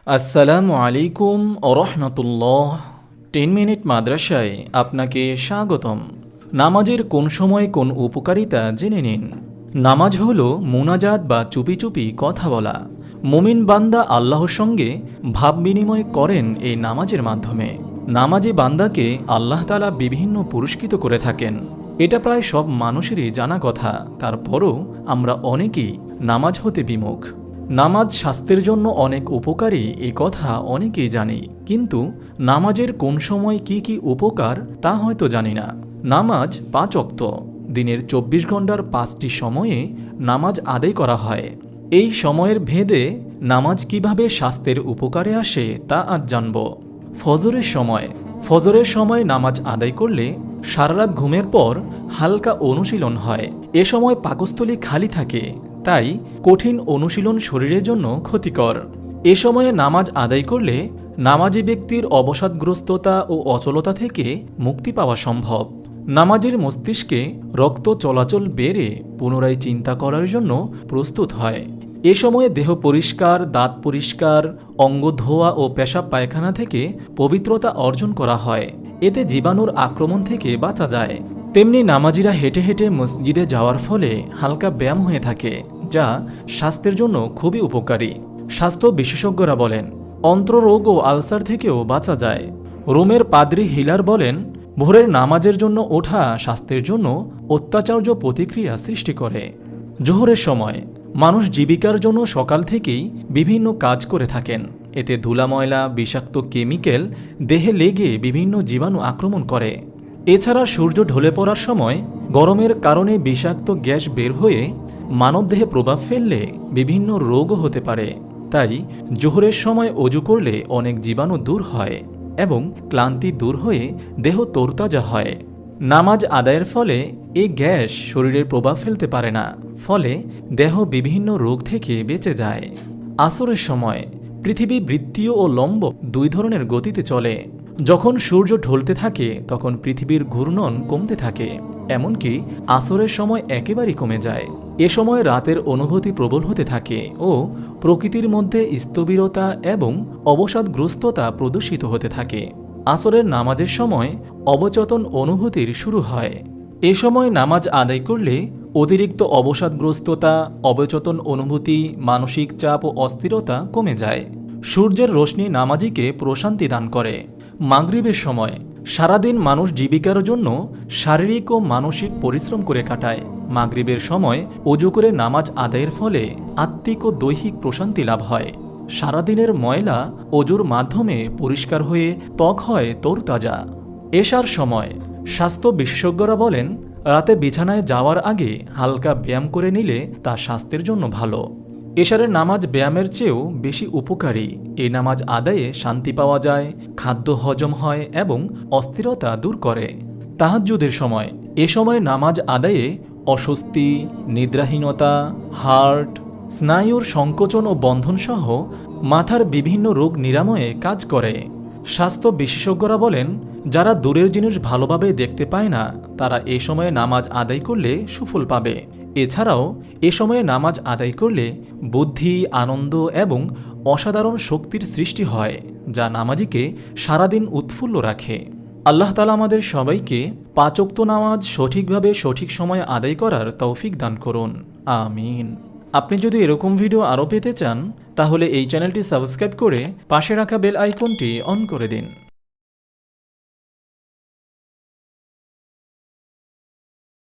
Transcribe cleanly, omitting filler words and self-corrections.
আসসালামু আলাইকুম ওরহমতুল্লাহ। 10 মিনিট মাদ্রাসায় আপনাকে স্বাগতম। নামাজের কোন সময় কোন উপকারিতা জেনে নিন। নামাজ হলো মুনাজাত বা চুপি চুপি কথা বলা। মুমিন বান্দা আল্লাহর সঙ্গে ভাব বিনিময় করেন এই নামাজের মাধ্যমে। নামাজে বান্দাকে আল্লাহ তাআলা বিভিন্ন পুরস্কৃত করে থাকেন। এটা প্রায় সব মানুষেরই জানা কথা, তারপরও আমরা অনেকেই নামাজ হতে বিমুখ। নামাজ স্বাস্থ্যের জন্য অনেক উপকারী এই কথা অনেকেই জানি, কিন্তু নামাজের কোন সময় কি কি উপকার তা হয়তো জানি না। নামাজ 5 ওয়াক্ত, দিনের 24 ঘন্টার 5টি সময়ে নামাজ আদায় করা হয়। এই সময়ের ভেদে নামাজ কিভাবে স্বাস্থ্যের উপকারে আসে তা আজ জানব। ফজরের সময় নামাজ আদায় করলে সারারাত ঘুমের পর হালকা অনুশীলন হয়। এ সময় পাকস্থলী খালি থাকে, তাই কঠিন অনুশীলন শরীরের জন্য ক্ষতিকর। এ সময়ে নামাজ আদায় করলে নামাজি ব্যক্তির অবসাদগ্রস্ততা ও অচলতা থেকে মুক্তি পাওয়া সম্ভব। নামাজের মস্তিষ্কে রক্ত চলাচল বেড়ে পুনরায় চিন্তা করার জন্য প্রস্তুত হয়। এ সময়ে দেহ পরিষ্কার, দাঁত পরিষ্কার, অঙ্গ ধোয়া ও পেশাব পায়খানা থেকে পবিত্রতা অর্জন করা হয়। এতে জীবাণুর আক্রমণ থেকে বাঁচা যায়। তেমনি নামাজিরা হেঁটে হেঁটে মসজিদে যাওয়ার ফলে হালকা ব্যায়াম হয়ে থাকে, যা স্বাস্থ্যের জন্য খুবই উপকারী। স্বাস্থ্য বিশেষজ্ঞরা বলেন অন্ত্ররোগ ও আলসার থেকেও বাঁচা যায়। রোমের পাদ্রি হিলার বলেন, ভোরের নামাজের জন্য ওঠা স্বাস্থ্যের জন্য অত্যাচার্য প্রতিক্রিয়া সৃষ্টি করে। জোহরের সময় মানুষ জীবিকার জন্য সকাল থেকেই বিভিন্ন কাজ করে থাকেন। এতে ধুলা, ময়লা, বিষাক্ত কেমিক্যাল দেহে লেগে বিভিন্ন জীবাণু আক্রমণ করে। এছাড়া সূর্য ঢলে পড়ার সময় গরমের কারণে বিষাক্ত গ্যাস বের হয়ে মানবদেহে প্রভাব ফেললে বিভিন্ন রোগও হতে পারে। তাই জোহরের সময় অজু করলে অনেক জীবাণু দূর হয় এবং ক্লান্তি দূর হয়ে দেহ তরতাজা হয়। নামাজ আদায়ের ফলে এই গ্যাস শরীরের প্রভাব ফেলতে পারে না, ফলে দেহ বিভিন্ন রোগ থেকে বেঁচে যায়। আসরের সময় পৃথিবী বৃত্তীয় ও লম্ব দুই ধরনের গতিতে চলে। যখন সূর্য ঢলতে থাকে তখন পৃথিবীর ঘূর্ণন কমতে থাকে, এমনকি আসরের সময় একেবারেই কমে যায়। এ সময় রাতের অনুভূতি প্রবল হতে থাকে ও প্রকৃতির মধ্যে স্থবিরতা এবং অবসাদগ্রস্ততা প্রদর্শিত হতে থাকে। আসরের নামাজের সময় অবচেতন অনুভূতির শুরু হয়। এ সময় নামাজ আদায় করলে অতিরিক্ত অবসাদগ্রস্ততা, অবচেতন অনুভূতি, মানসিক চাপ ও অস্থিরতা কমে যায়। সূর্যের রশ্মি নামাজিকে প্রশান্তি দান করে। মাগরিবের সময় সারাদিন মানুষ জীবিকার জন্য শারীরিক ও মানসিক পরিশ্রম করে কাটায়। মাগরিবের সময় ওযু করে নামাজ আদায়ের ফলে আত্মিক ও দৈহিক প্রশান্তি লাভ হয়। সারাদিনের ময়লা ওযুর মাধ্যমে পরিষ্কার হয়ে ত্বক হয় তরতাজা। এশার সময় স্বাস্থ্য বিশেষজ্ঞরা বলেন, রাতে বিছানায় যাওয়ার আগে হালকা ব্যায়াম করে নিলে তা স্বাস্থ্যের জন্য ভালো। এশারের নামাজ ব্যায়ামের চেয়েও বেশি উপকারী। এই নামাজ আদায়ে শান্তি পাওয়া যায়, খাদ্য হজম হয় এবং অস্থিরতা দূর করে। তাহাজ্জুদের সময় এ সময় নামাজ আদায়ে অস্বস্তি, নিদ্রাহীনতা, হার্ট, স্নায়ুর সংকোচন ও বন্ধনসহ মাথার বিভিন্ন রোগ নিরাময়ে কাজ করে। স্বাস্থ্য বিশেষজ্ঞরা বলেন, যারা দূরের জিনিস ভালোভাবে দেখতে পায় না তারা এ সময়ে নামাজ আদায় করলে সুফল পাবে। এছাড়াও এ সময়ে নামাজ আদায় করলে বুদ্ধি, আনন্দ এবং অসাধারণ শক্তির সৃষ্টি হয়, যা নামাজিকে সারাদিন উৎফুল্ল রাখে। আল্লাহ তাআলা আমাদের সবাইকে 5 ওয়াক্ত নামাজ সঠিকভাবে সঠিক সময়ে আদায় করার তৌফিক দান করুন, আমিন। আপনি যদি এরকম ভিডিও আরও পেতে চান তাহলে এই চ্যানেলটি সাবস্ক্রাইব করে পাশে রাখা বেল আইকনটি অন করে দিন।